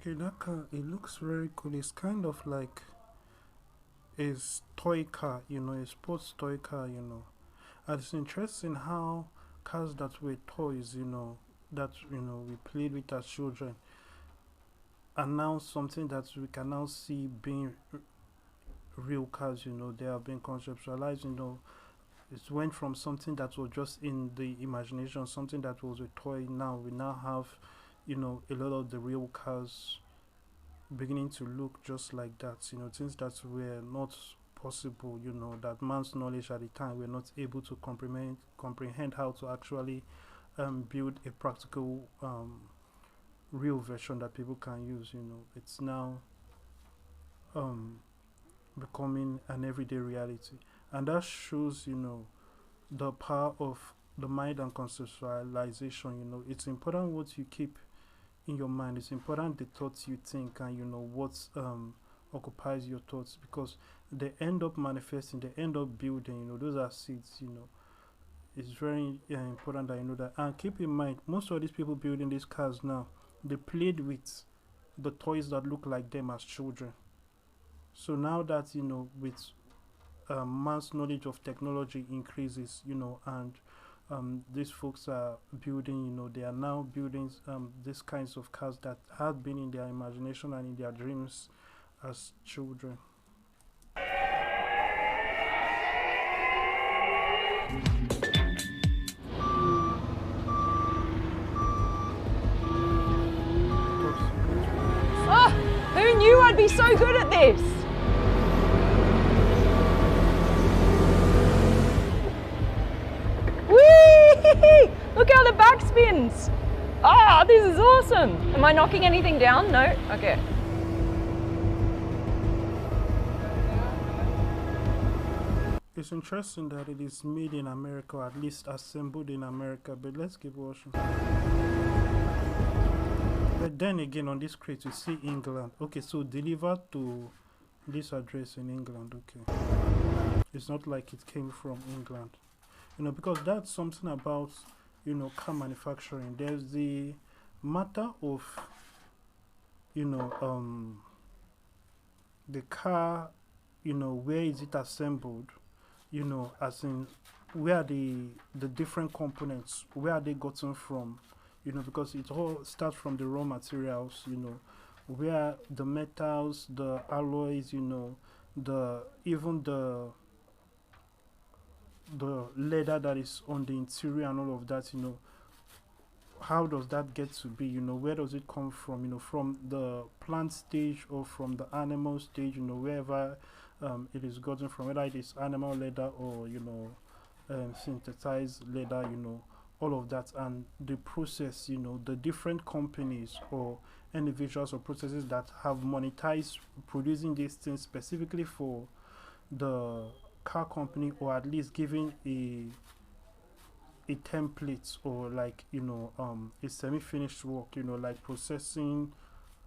Okay, that car, it looks very cool. It's kind of like a toy car, a sports toy car, And it's interesting how cars that were toys, that, we played with as children, are now something that we can now see being real cars, they are being conceptualized, it went from something that was just in the imagination, something that was a toy. Now we now have, a lot of the real cars beginning to look just like that, things that were not possible, that man's knowledge at the time were not able to comprehend how to actually build a practical real version that people can use. It's now um, becoming an everyday reality, and that shows, the power of the mind and conceptualization. It's important what you keep in your mind. It's important the thoughts you think, and what occupies your thoughts, because they end up manifesting, they end up building. Those are seeds. It's very important that you know that. And keep in mind, most of these people building these cars now, they played with the toys that look like them as children. So now that, with man's knowledge of technology increases, and these folks are building, they are now building these kinds of cars that had been in their imagination and in their dreams as children. Oh, who knew I'd be so good at this? Whee! Look how the back spins. Ah, this is awesome. Am I knocking anything down? No? Okay. It's interesting that it is made in America, or at least assembled in America, but let's keep watching. But then again, on this crate, you see England. Okay, so delivered to this address in England. Okay, it's not like it came from England, because that's something about, car manufacturing. There's the matter of, the car, where is it assembled, as in where are the different components, where are they gotten from, because it all starts from the raw materials, where the metals, the alloys, the even the leather that is on the interior and all of that, how does that get to be, where does it come from, from the plant stage or from the animal stage, wherever it is gotten from, whether it is animal leather or synthesized leather, all of that, and the process, the different companies or individuals or processes that have monetized producing these things specifically for the car company, or at least giving a template, or like a semi-finished work, like processing,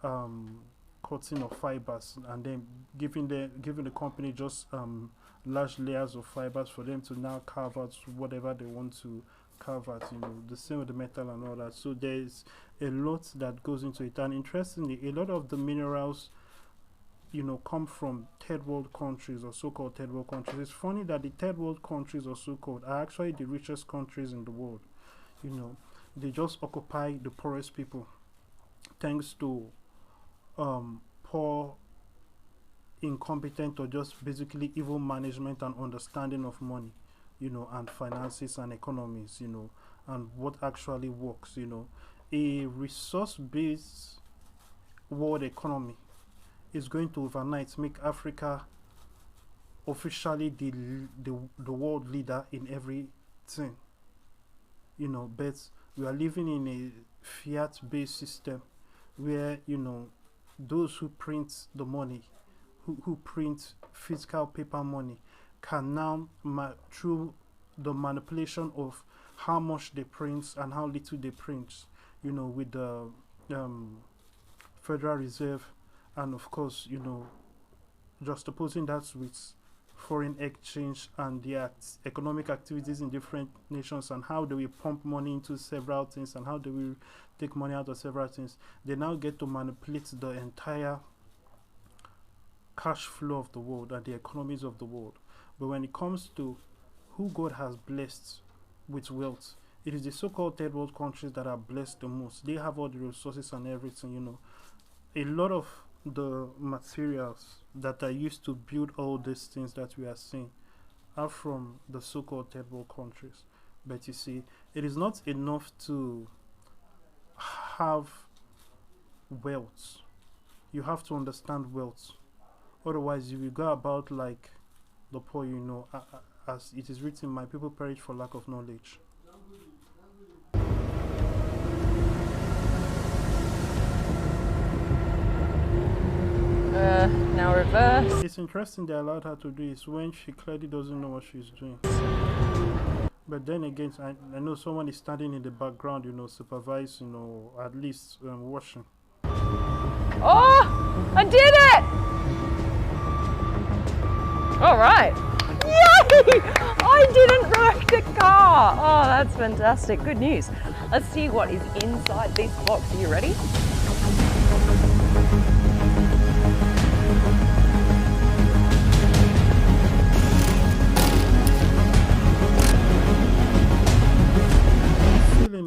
cutting of fibers, and then giving the company just large layers of fibers for them to now carve out whatever they want to carve out, the same with the metal and all that. So there's a lot that goes into it, and interestingly, a lot of the minerals come from third world countries, or so-called third world countries. It's funny that the third world countries, or so-called, are actually the richest countries in the world. They just occupy the poorest people, thanks to poor, incompetent, or just basically evil management and understanding of money, and finances and economies, and what actually works. A resource-based world economy is going to overnight make Africa officially the world leader in everything, but we are living in a fiat based system where those who print the money, who print physical paper money, can now through the manipulation of how much they print and how little they print, with the Federal Reserve, and of course, just opposing that with foreign exchange and the economic activities in different nations, and how do we pump money into several things, and how do we take money out of several things. They now get to manipulate the entire cash flow of the world and the economies of the world. But when it comes to who God has blessed with wealth, it is the so-called third world countries that are blessed the most. They have all the resources and everything. A lot of the materials that are used to build all these things that we are seeing are from the so-called third world countries. But you see, it is not enough to have wealth. You have to understand wealth. Otherwise, you will go about like the poor, as it is written, my people perish for lack of knowledge. Now reverse. It's interesting they allowed her to do this when she clearly doesn't know what she's doing. But then again, I know someone is standing in the background, supervising, at least watching. Oh, I did it! All right. Yay! I didn't wreck the car. Oh, that's fantastic. Good news. Let's see what is inside this box. Are you ready?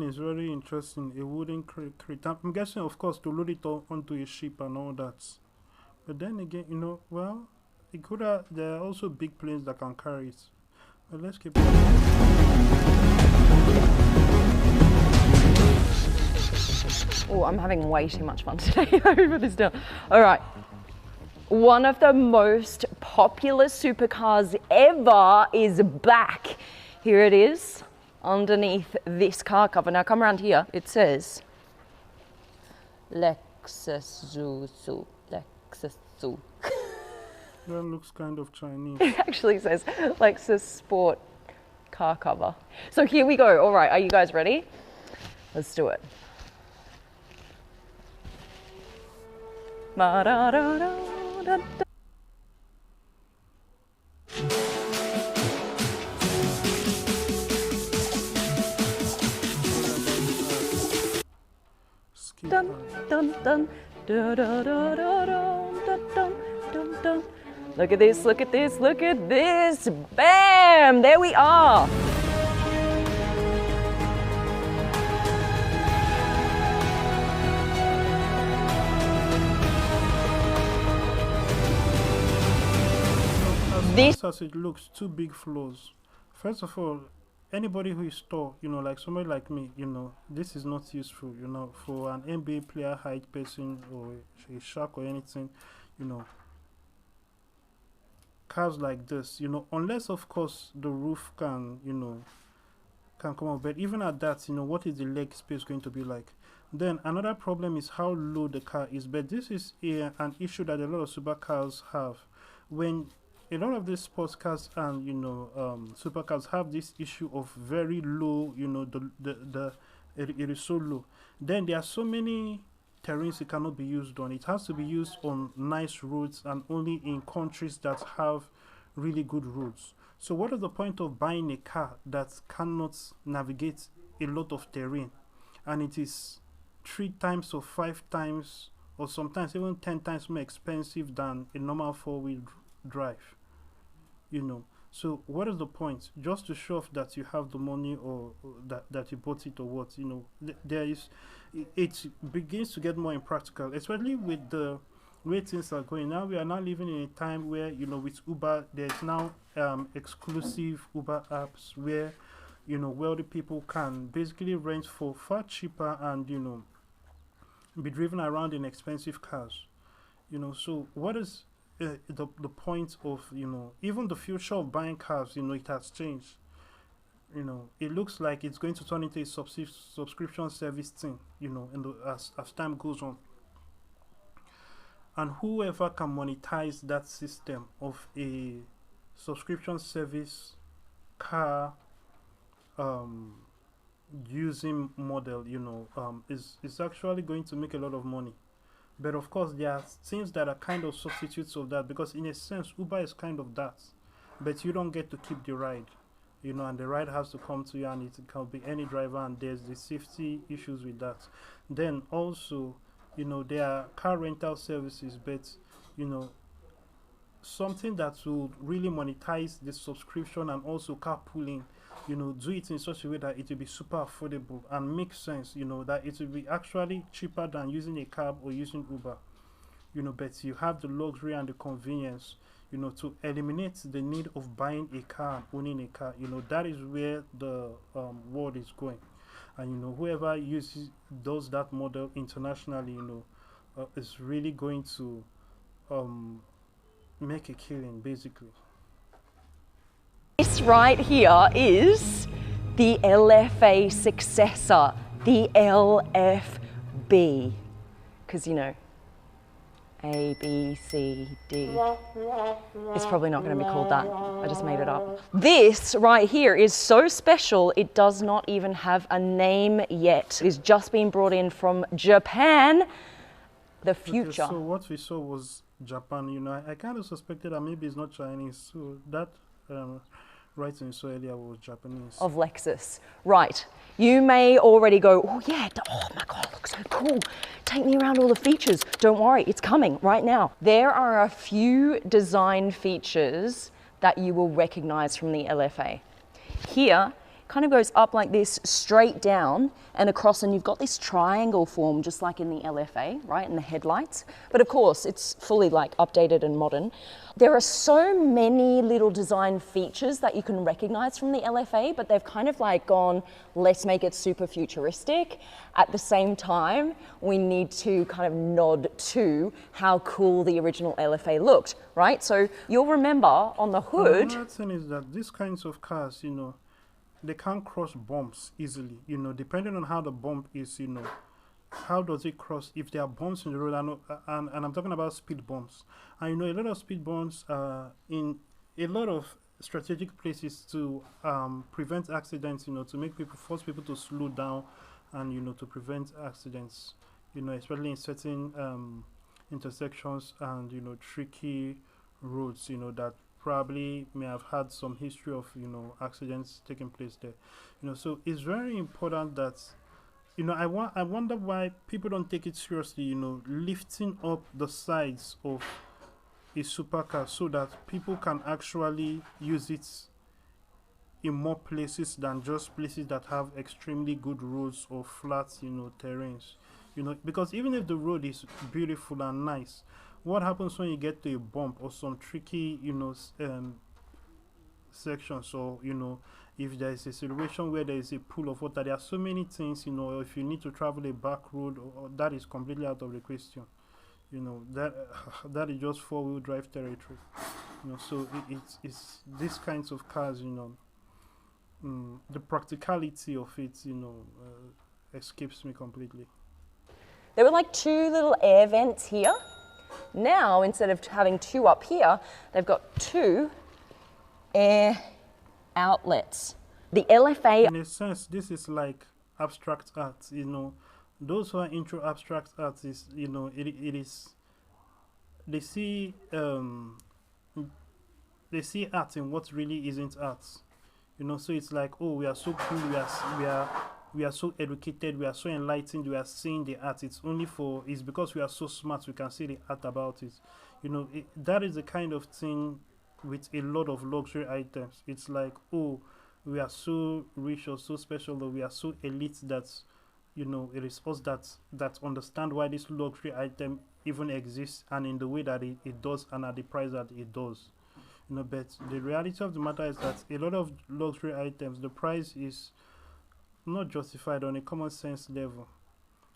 Is very interesting. A wooden crate. I'm guessing, of course, to load it onto a ship and all that. But then again, well, it could have. There are also big planes that can carry it. But let's keep. Oh, I'm having way too much fun today. Over this down. All right. One of the most popular supercars ever is back. Here it is. Underneath this car cover. Now come around here. It says Lexus. Lexus. That looks kind of Chinese. It actually says Lexus Sport car cover. So here we go. All right, are you guys ready? Let's do it. Dun, dun, dun, dun, dun, dun, dun, dun, dun, dun. Look at this, look at this, look at this. Bam! There we are. As it looks, two big floors. First of all, anybody who is tall, like somebody like me, this is not useful, for an NBA player, height person, or a shark or anything, cars like this, unless of course the roof can come up. But even at that, what is the leg space going to be like? Then another problem is how low the car is. But this is an issue that a lot of supercars have. When a lot of these sports cars and supercars have this issue of very low, it is so low. Then there are so many terrains it cannot be used on. It has to be used on nice roads and only in countries that have really good roads. So what is the point of buying a car that cannot navigate a lot of terrain, and it is 3 times or 5 times or sometimes even 10 times more expensive than a normal 4-wheel drive? So what is the point? Just to show off that you have the money, or that you bought it, or what? It begins to get more impractical, especially with the way things are going now. We are now living in a time where with Uber, there's now exclusive Uber apps where wealthy people can basically rent for far cheaper and be driven around in expensive cars. So what is the point of even the future of buying cars? It has changed. It looks like it's going to turn into a subscription service thing, as time goes on. And whoever can monetize that system of a subscription service car using model, is actually going to make a lot of money. But of course, there are things that are kind of substitutes of that, because in a sense, Uber is kind of that. but you don't get to keep the ride, you know, and the ride has to come to you, and it can be any driver, and there's the safety issues with that. Then also, you know, there are car rental services, but you know, something that will really monetize the subscription and also carpooling, you know, do it in such a way that it will be super affordable and make sense, you know, that it will be actually cheaper than using a cab or using Uber, you know, but you have the luxury and the convenience, you know, to eliminate the need of buying a car and owning a car. You know, that is where the world is going, and you know, whoever does that model internationally, you know, is really going to make a killing, basically. This right here is the LFA Successor, the LFB, because you know, A, B, C, D. It's probably not going to be called that. I just made it up. This right here is so special, it does not even have a name yet. It's just been brought in from Japan, the future. Okay, so what we saw was Japan, you know. I kind of suspected that maybe it's not Chinese, so that writing so earlier was Japanese. Of Lexus. Right. You may already go, oh yeah, oh my God, it looks so cool. Take me around all the features. Don't worry, it's coming right now. There are a few design features that you will recognize from the LFA. Here, kind of goes up like this, straight down and across, and you've got this triangle form just like in the LFA, right, in the headlights. But of course, it's fully like updated and modern. There are so many little design features that you can recognize from the LFA, but they've kind of like gone, let's make it super futuristic. At the same time, we need to kind of nod to how cool the original LFA looked, right? So you'll remember on the hood. Another thing is that these kinds of cars, you know, they can't cross bumps easily, you know, depending on how the bump is, you know, how does it cross if there are bumps in the road. And I'm talking about speed bumps, and you know, a lot of speed bumps in a lot of strategic places to prevent accidents, you know, to make people, force people to slow down, and you know, to prevent accidents, you know, especially in certain intersections and you know, tricky roads, you know, that probably may have had some history of, you know, accidents taking place there, you know. So it's very important that, you know, I wonder why people don't take it seriously, you know, lifting up the sides of a supercar so that people can actually use it in more places than just places that have extremely good roads or flat, you know, terrains, you know, because even if the road is beautiful and nice, what happens when you get to a bump or some tricky, you know, section? So, you know, if there is a situation where there is a pool of water, there are so many things, you know, if you need to travel a back road, or that is completely out of the question, you know, that is just four-wheel drive territory, you know. So it's these kinds of cars, you know, the practicality of it, you know, escapes me completely. There were like two little air vents here. Now, instead of having two up here, they've got two air outlets. The LFA... In a sense, this is like abstract art, you know. Those who are into abstract art is, you know, it is, they see art in what really isn't art, you know. So it's like, oh, we are so cool, we are so educated, we are so enlightened, we are seeing the art. It's because we are so smart we can see the art about it, you know. That is the kind of thing with a lot of luxury items. It's like, oh, we are so rich or so special, or we are so elite that, you know, it is us that understand why this luxury item even exists, and in the way that it does, and at the price that it does, you know. But the reality of the matter is that a lot of luxury items, the price is not justified on a common sense level.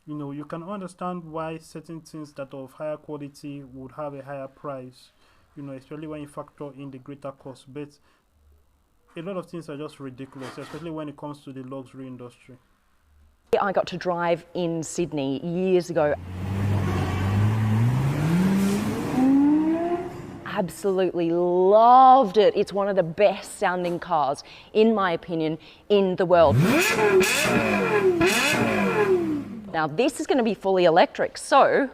You know, you can understand why certain things that are of higher quality would have a higher price, you know, especially when you factor in the greater cost. But a lot of things are just ridiculous, especially when it comes to the luxury industry. I got to drive in Sydney years ago. Absolutely loved it. It's one of the best sounding cars, in my opinion, in the world. Now this is going to be fully electric, so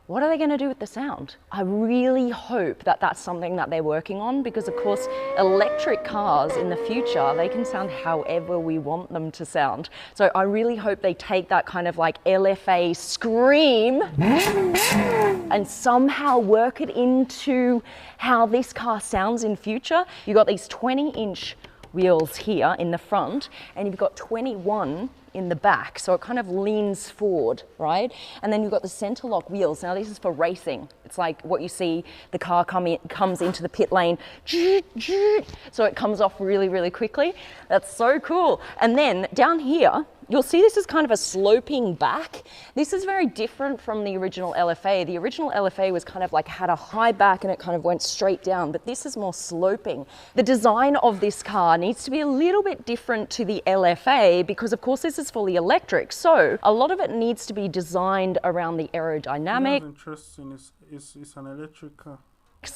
What are they going to do with the sound? I really hope that that's something that they're working on, because of course electric cars in the future, they can sound however we want them to sound. So I really hope they take that kind of like LFA scream and somehow work it into how this car sounds in future. You've got these 20-inch wheels here in the front, and you've got 21 in the back, so it kind of leans forward, right? And then you've got the center lock wheels. Now this is for racing. It's like what you see, the car comes into the pit lane, so it comes off really, really quickly. That's so cool. And then down here, you'll see this is kind of a sloping back. This is very different from the original LFA. The original LFA was kind of like had a high back and it kind of went straight down, but this is more sloping. The design of this car needs to be a little bit different to the LFA because of course this is fully electric. So a lot of it needs to be designed around the aerodynamic. What's interesting is it's an electric car.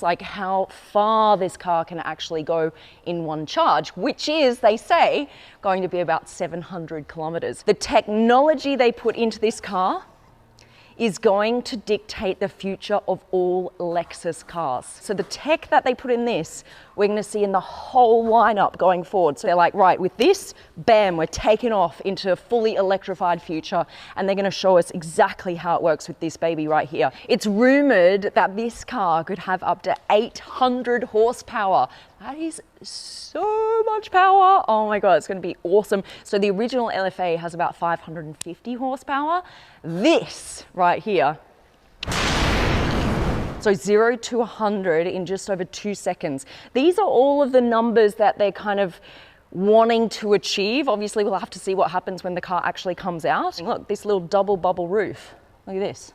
Like how far this car can actually go in one charge, which is, they say, going to be about 700 kilometers. The technology they put into this car is going to dictate the future of all Lexus cars. So the tech that they put in this, we're going to see in the whole lineup going forward. So they're like, right, with this, bam, we're taking off into a fully electrified future, and they're going to show us exactly how it works with this baby right here. It's rumored that this car could have up to 800 horsepower. That is so much power. Oh my God, it's going to be awesome. So the original LFA has about 550 horsepower. This right here, so 0 to 100 in just over 2 seconds. These are all of the numbers that they're kind of wanting to achieve. Obviously, we'll have to see what happens when the car actually comes out. Look, this little double bubble roof. Look at this.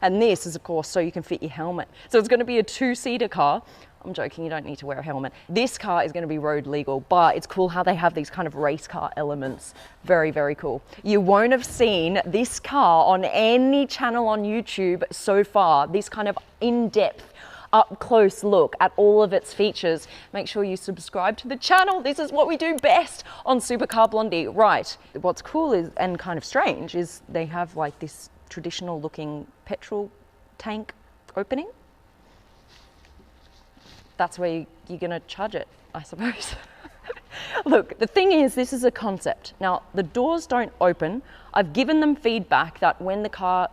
And this is, of course, so you can fit your helmet. So it's going to be a two-seater car. I'm joking, you don't need to wear a helmet. This car is going to be road legal, but it's cool how they have these kind of race car elements. Very, very cool. You won't have seen this car on any channel on YouTube so far, this kind of in-depth, up-close look at all of its features. Make sure you subscribe to the channel. This is what we do best on Supercar Blondie. Right, what's cool is, and kind of strange, is they have like this traditional looking petrol tank opening. That's where you're gonna charge it, I suppose. Look, the thing is, this is a concept. Now, the doors don't open. I've given them feedback that when the car,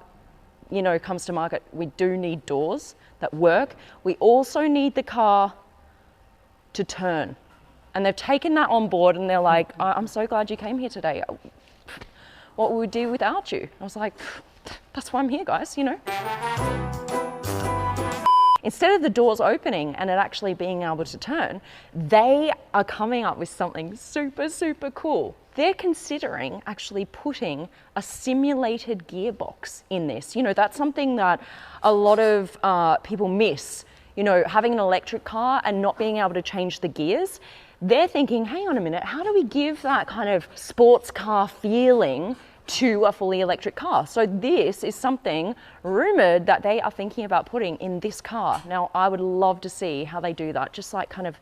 you know, comes to market, we do need doors that work. We also need the car to turn. And they've taken that on board and they're like, I'm so glad you came here today. What would we do without you? I was like, that's why I'm here, guys, you know. Instead of the doors opening and it actually being able to turn, they are coming up with something super, super cool. They're considering actually putting a simulated gearbox in this. You know, that's something that a lot of people miss. You know, having an electric car and not being able to change the gears. They're thinking, hang on a minute, how do we give that kind of sports car feeling to a fully electric car? So this is something rumored that they are thinking about putting in this car. Now, I would love to see how they do that. Just like kind of,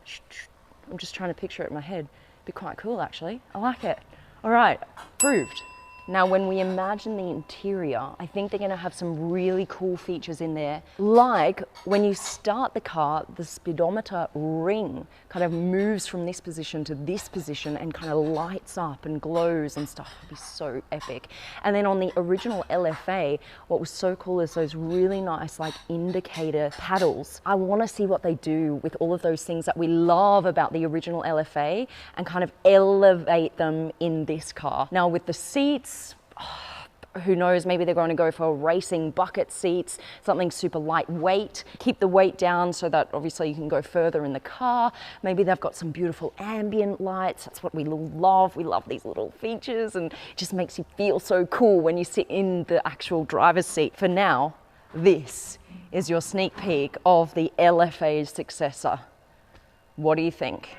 I'm just trying to picture it in my head. Be quite cool, actually. I like it. All right, approved. Now, when we imagine the interior, I think they're going to have some really cool features in there. Like when you start the car, the speedometer ring kind of moves from this position to this position and kind of lights up and glows and stuff. It'd be so epic. And then on the original LFA, what was so cool is those really nice like indicator paddles. I want to see what they do with all of those things that we love about the original LFA and kind of elevate them in this car. Now with the seats, who knows, maybe they're going to go for racing bucket seats, something super lightweight, keep the weight down so that obviously you can go further in the car. Maybe they've got some beautiful ambient lights. That's what we love. We love these little features and it just makes you feel so cool when you sit in the actual driver's seat. For now, this is your sneak peek of the LFA's successor. What do you think?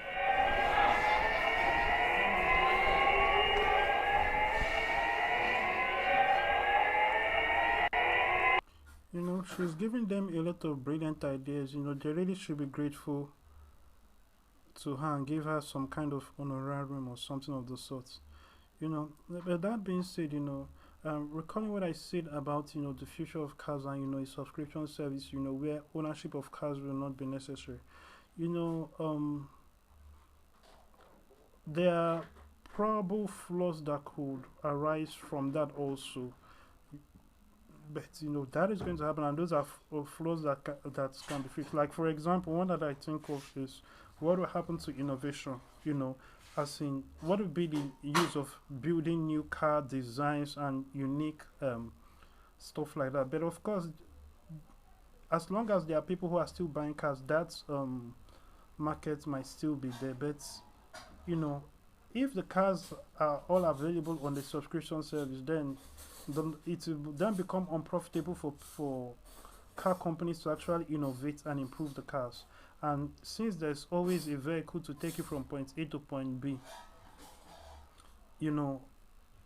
You know, she's giving them a lot of brilliant ideas. You know, they really should be grateful to her and give her some kind of honorarium or something of the sort. You know, but that being said, you know, Recalling what I said about the future of cars and a subscription service, where ownership of cars will not be necessary. You know, there are probable flaws that could arise from that also, but that is going to happen, and those are flaws that can be fixed. Like for example, one that I think of is what will happen to innovation. As in what would be the use of building new car designs and unique stuff like that. But of course, as long as there are people who are still buying cars, that market might still be there. But you know, if the cars are all available on the subscription service, then it will then become unprofitable for car companies to actually innovate and improve the cars. And since there's always a vehicle to take you from point A to point B, you know,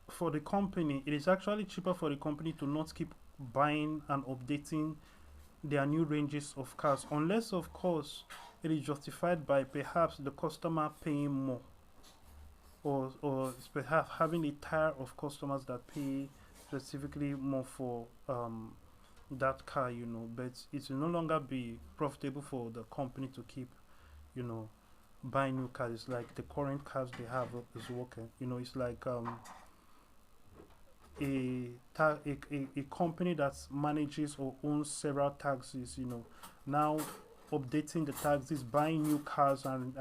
for the company, it is actually cheaper for the company to not keep buying and updating their new ranges of cars, unless, of course, it is justified by perhaps the customer paying more, or perhaps having a tier of customers that pay specifically more for that car, but it will no longer be profitable for the company to keep, you know, buying new cars. It's like the current cars they have is working. It's like a company that manages or owns several taxis, now updating the taxis, buying new cars, and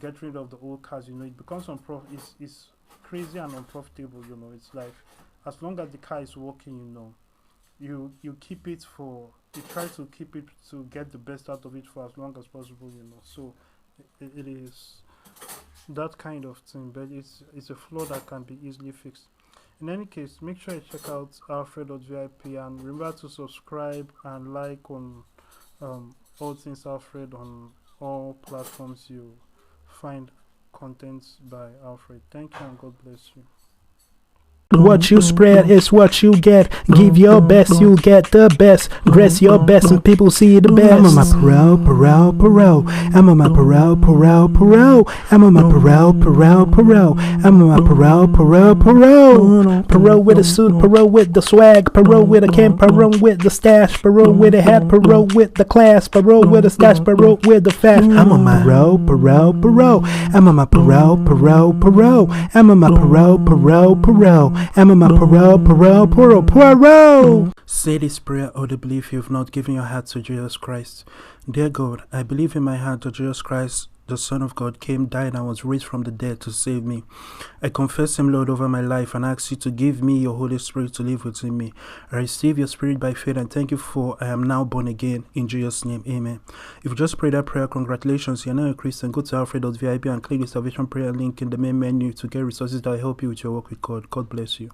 get rid of the old cars. It becomes it's crazy and unprofitable. It's like, as long as the car is working, you keep it for, you try to keep it to get the best out of it for as long as possible. So it is that kind of thing, but it's a flaw that can be easily fixed. In any case, make sure you check out Alfred.vip, and remember to subscribe and like on all things Alfred on all platforms you find contents by Alfred. Thank you and God bless you. What you spread is what you get. Give your best, you'll get the best. Dress your best and people see the best. I'm on my parole. I'm on my parole. I'm on my parole. I'm on my parole. Parole with a suit, parole with the swag, parole with a can, parole with the stash, parole with a hat, parole with the class, parole with a stash, parole with the fat. I'm on my parole. I'm on my parole. I'm on my parole. I'm on my parole. Say this prayer audibly if you've not given your heart to Jesus Christ. Dear God, I believe in my heart that Jesus Christ, the Son of God, came, died, and was raised from the dead to save me. I confess Him, Lord, over my life, and ask You to give me Your Holy Spirit to live within me. I receive Your Spirit by faith, and thank You for I am now born again. In Jesus' name, amen. If you just prayed that prayer, congratulations, you're now a Christian. Go to Alfred.vip and click the salvation prayer link in the main menu to get resources that will help you with your work with God. God bless you.